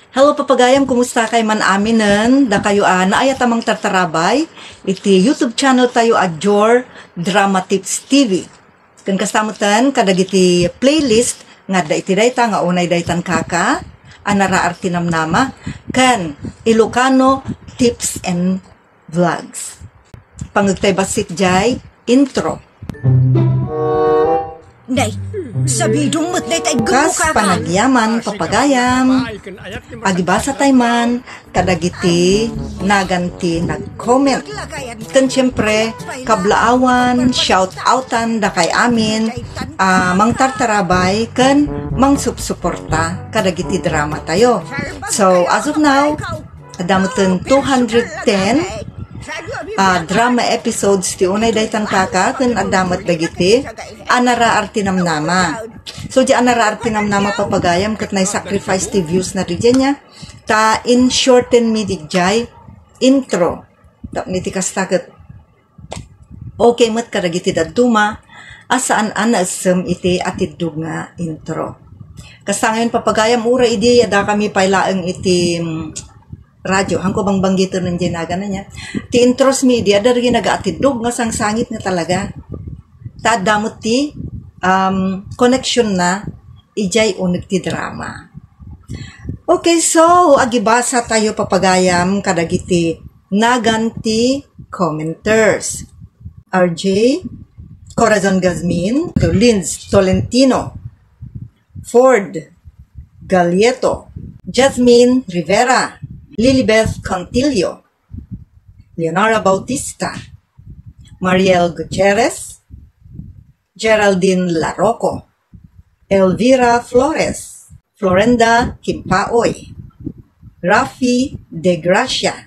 Hello papagayam, kumusta kay man aminen? Da kayo naaya tamang tartarabay. Iti YouTube channel tayo Jor Drama Tips TV. Kan kastamutan kadagiti playlist nga da iti dayta nga unay daytan kaka anara artinamnama kan Ilocano Tips and Vlogs. Pangagtay basit jay intro. Nay, sabidong mo't day tayo Kas panagyaman, papagayam, agibasa tayo man, kadagiti, naganti, nag-comment. Kan siyempre, kablaawan, shout-outan, da kay amin, mang tartarabay, kan mang subsuporta, kadagiti drama tayo. So, as of now, adamutin 210, drama episodes ti unay daytan kaka ken adamat dagiti anara artinamnama. So di anara artinamnama papagayam ket nay sacrifice ti views na nya ta in shorten mi dijay intro. Tapni ti kastaket okay met kadagiti daduma asaan anasem iti atidug nga intro. Kasangayon papagayam ura idi ada kami pailaeng iti radyo, hangko bang banggitin ng dinaga na niya. Ti intros media, dari nag-aatidog nga sangsangit na talaga. Tadamot ti connection na ijay unig ti drama. Okay, so, agibasa tayo papagayam kadagiti naganti commenters. RJ, Corazon Gazmin, Linz Tolentino, Ford Galieto, Jasmine Rivera, Lilibeth Contillo, Leonora Bautista, Mariel Gutierrez, Geraldine Larroco, Elvira Flores, Florenda Kimpaoy, Rafi De Gracia,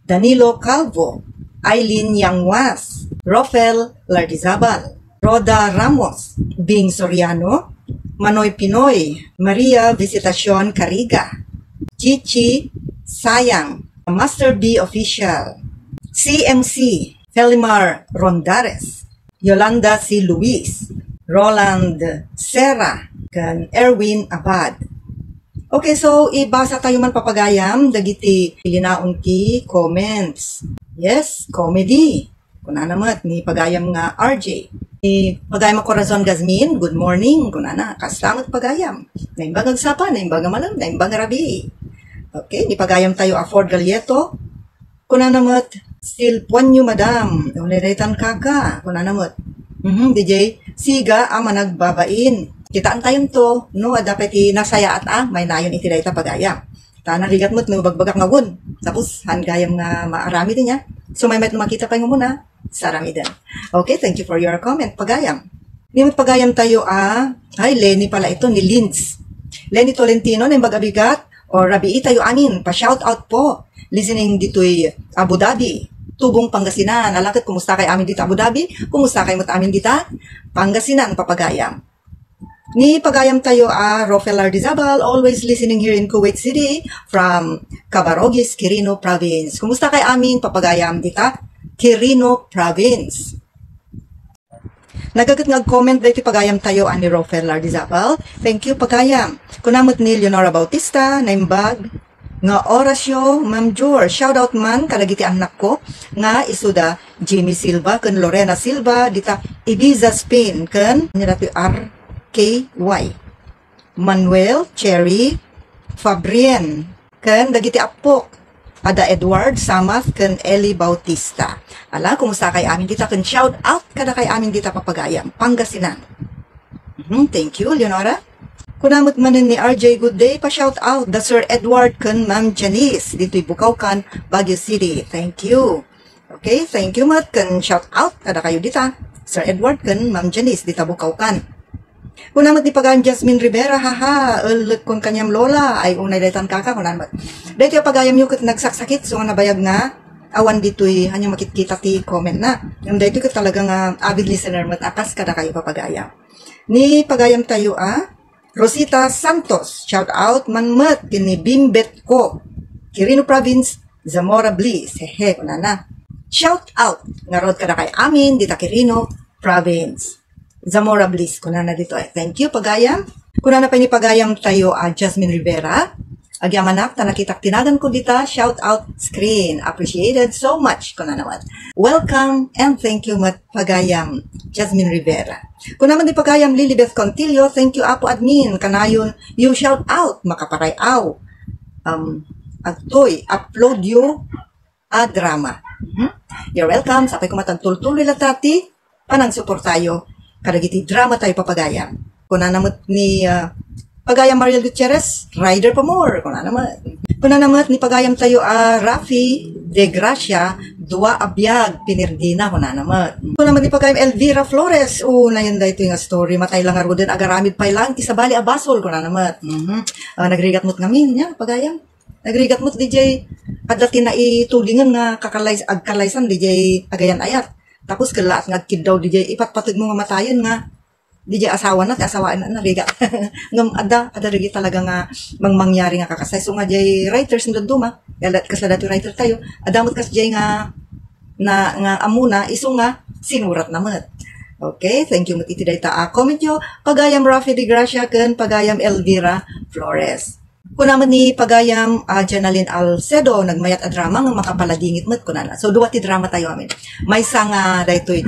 Danilo Calvo, Aileen Yangwas, Rofel Lardizabal, Roda Ramos, Bing Soriano, Manoy Pinoy, Maria Visitacion Cariga, Chichi Sayang, Master B Official, CMC, Felimar Rondares, Yolanda C. Luis, Roland Serra, kan Erwin Abad. Okay, so ibasa tayo man papagayam, dagiti ilinaon ti comments. Yes, comedy. Kuna namat ni pagayam nga RJ. Ni pagayam ako Corazon Gazmin, good morning. Kuna na, kaslamat pagayam. Naimbang agsapa, naimbang malam, naimbang rabi. Okay, ni pagayam tayo Ford Galieto. Kuna namat, still puanyo madam. Uliretan kaka. Kuna namat. DJ, siga ama nagbabain. Kitaan tayo to, no, dapat nasaya at may nayon iti dayta pagayam. Tanan rigat mo't no bagbagak nga gun. Tapos hangayam nga maarami din niya. So may makita pa yung muna. Sarami din. Okay, thank you for your comment, pagayam. Nimot pagayam tayo ay Lenny pala ito ni Linz. Lenny Tolentino na yung bagabigat. O rabi tayo anin, pa-shout out po. Listening dito'y Abu Dhabi, Tubong Pangasinan. Alakit, kumusta kay amin dito Abu Dhabi? Kumusta kay mat amin dito Pangasinan, papagayam. Ni pagayam tayo Rofel Lardizabal, always listening here in Kuwait City from Cabarogis, Quirino Province. Kumusta kay amin papagayam dito Quirino Province. Nagagat comment dito pagayam tayo ani Rofel Lardizabal. Thank you pagayam. Kunamot ni Leonora Bautista, naimbag, nga orasyo, Ma'am Jor, shoutout man, kadagiti anak ko, nga isuda, Jimmy Silva, kan Lorena Silva, dita Ibiza, Spain, kan nilati RKY, Manuel, Cherry, Fabrien, kan dagiti apok, Ada Edward Samath, kan Eli Bautista. Ala, kumusta kay amin dita, kan shoutout kada kay amin dita papagayam, Pangasinan. Thank you, Leonora. Kunamot manin ni RJ, good day, pa-shout out, the Sir Edward kan Ma'am Janice, dito'y Bukawkan, Baguio City. Thank you. Okay, thank you mat, kan shout out, kada kayo dita, Sir Edward kan Ma'am Janice, dita Bukawkan. Kunamot ni pagayam Jasmine Rivera, haha, kun kanyam lola, ay unay daytan kaka, kunamot. Dito yung pagayam yung nagsaksakit, so nga nabayag nga, awan dito'y hanyang makitkita ti comment na. Yung dito ka talagang avid listener mat akas, kada kayo papagayam. Ni pagayam tayo Rosita Santos, shout out manmat kini Bimbet ko, Quirino Province, Zamora Bliss, hehe, kunana. Shout out, ngarod kada kay amin, dita Quirino Province, Zamora Bliss, kunana dito. Thank you, pagayam. Kunana pa ni pagayam tayo Jasmine Rivera, Agyamanak, tanakitak tinagan ko dita, shout out screen. Appreciated so much ko na naman. Welcome and thank you mat pagayam, Jasmine Rivera. Kung naman di pagayam, Lilibeth Contillo, thank you apo admin, kanayon, you shout out, makaparayaw. Agtoy, upload you a drama. You're welcome. Sapay ko matagtultuloy latati, panang support tayo. Kadagiti drama tayo papagayam. Kung namot ni Pagayam Mariel Gutierrez, rider pa more. Kung namot ni Pagayam tayo Rafi De Gracia, dua abiyag, pinirdina. Kung namot ni Pagayam Elvira Flores, na yun da ito yung story, matay lang arudin, agaramid pa lang, kisabali abasol. Kung namot. Nagrigat mo't ngamin niya, Pagayam. Nagrigat mo't DJ, kadati na itulingan nga agkalaysan, DJ agayan ayat. Tapos kalaat nga kid daw DJ, ipatpatid mo nga matayan nga, DJ asawa na, asawaan na, nariga. Ngam, ada rigi talaga nga, mangyari nga kakasay. So nga, jay writers ng duma, kasla dati writer tayo, adamot kas jay nga, nga amuna, iso nga, sinurat naman. Okay, thank you, matitiday ta. Comment nyo, Pagayam Rafi de Gracia, kan Pagayam Elvira Flores. Kung naman ni Pagayam Jenaline Alcedo, nagmayat a drama, nga makapaladingit mo't kunana. So, duwa ti drama tayo amin. May isa nga, dahito'y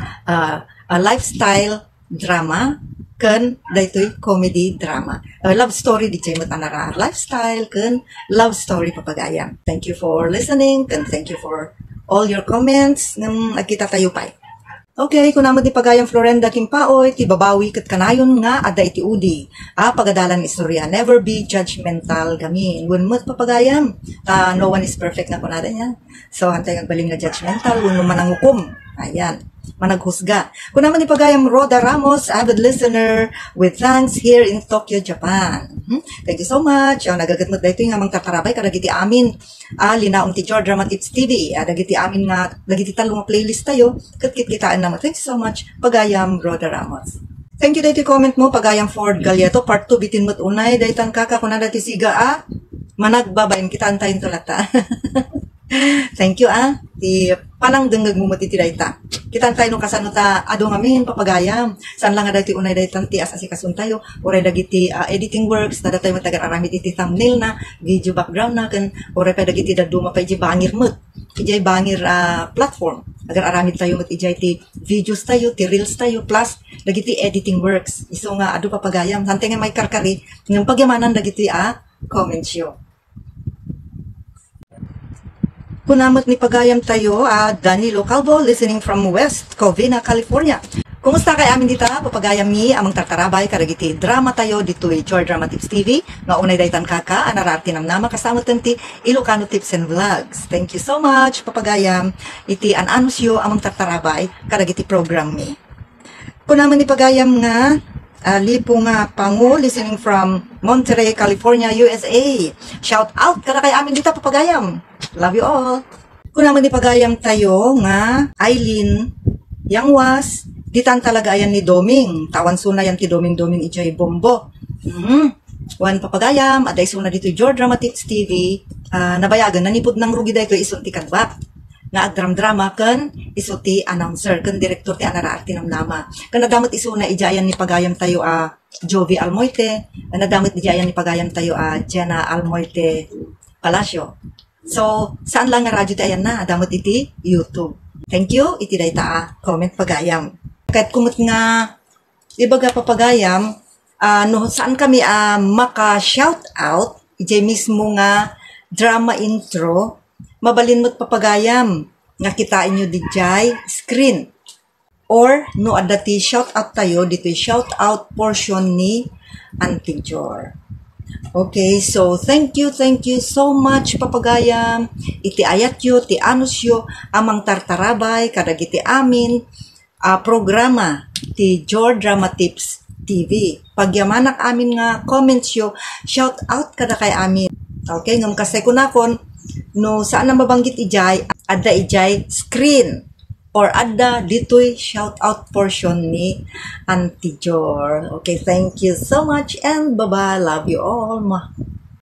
lifestyle drama, kan dahito'y comedy drama. Love story, di kayo matanara. Lifestyle, kan love story Papagayam. Thank you for listening, kan thank you for all your comments. Nagkita tayo pa. Okay, kung naman di Pagayam Florenda Kimpaoy, ti babawi kat kanayon nga ada iti udi. Pagadalan istorya, never be judgmental gamin. Wunmot Papagayam, no one is perfect na kunada yan. So, hantay agbaling nga judgmental, wun man ang hukom. Ayan, managhusga. Kung naman di Pagayam Roda Ramos, avid listener, with thanks here in Tokyo, Japan. Thank you so much. Nagagatmat dahito yung amang tatarabay, kadagiti amin, linaong ti George Drama Tips TV. Dagiti amin nga, dagiti talong playlist tayo, kitaan naman. Thank you so much, Pagayam Roda Ramos. Thank you dahito comment mo, Pagayam Ford Galieto, part 2, bitin mo't unay, dahitan kaka, kung dati siga, managbabayin, kitaan tayong tulata. Thank you, Di panang dengag mo matitiray ta. Kitaan tayo nung kasano ta, ado ngamin, Papagayam. Saan lang nga dati unay dahi tanti as asikasun tayo, oray dagiti editing works, tada tayo matagar-aramid iti thumbnail na, video background na, kan, oray pa dagiti daduma pa iji bangir mo't. Ijay bangir platform. Agar-aramid tayo mo't ijay ti videos tayo, ti reels tayo, plus dagiti editing works. Iso nga, ado Papagayam. Hantay nga may karkari, ng pagyamanan dagiti comments yo. Kunamot ni Pagayam tayo, Danilo Calvo, listening from West Covina, California. Kumusta kay amin dita, Papagayam mi, amang tartarabay, karagiti drama tayo, dito'y George Drama Tips TV, nga unay daytan kaka, anarati ng nama, kasama tanti, Ilocano Tips and Vlogs. Thank you so much, Papagayam, iti ananusyo, amang tartarabay, karagiti program mi. Kunaman ni Pagayam nga, Lipo nga Pangu, listening from Monterey, California, USA. Shout out kada kay amin dito, Papagayam. Love you all. Kung naman ni Pagayam tayo nga, Eileen Yangwas, ditan talaga ayan ni Doming. Tawan suna yan ti Doming ijay bombo. Wan Papagayam, aday suna dito George Drama Tips TV. Nabayagan, nanipod ng rugi dito isun ti kadbat. Nga agdram-drama kan isuti announcer kan direktor ti anaraarti ng nama kan nadamot isuna ijayan ni Pagayam tayo Jovi Almoite, nadamot ijayan ni Pagayam tayo Jenna Almoite Palacio. So saan lang nga radyo tayo na adamot iti YouTube. Thank you iti dayta comment Pagayam. Kahit kumot nga ibaga Papagayam, no saan kami maka shout out ijay mismo nga drama intro, mabalin mo't Papagayam nga kitain nyo dijay screen or no adati shout out tayo dito shout out portion ni Auntie Jor. Okay, so thank you so much Papagayam, iti ayat yo ti anus yo amang tartarabay kadagiti amin programa ti George Drama Tips TV. Pagyamanak amin nga comments yo, shout out kada kay amin. Okay, ngam kasi kunakon no saan na mabanggit ijay, adda ijay screen or adda dito'y shout out portion ni Auntie Jor. Okay, thank you so much and bye-bye. Love you all.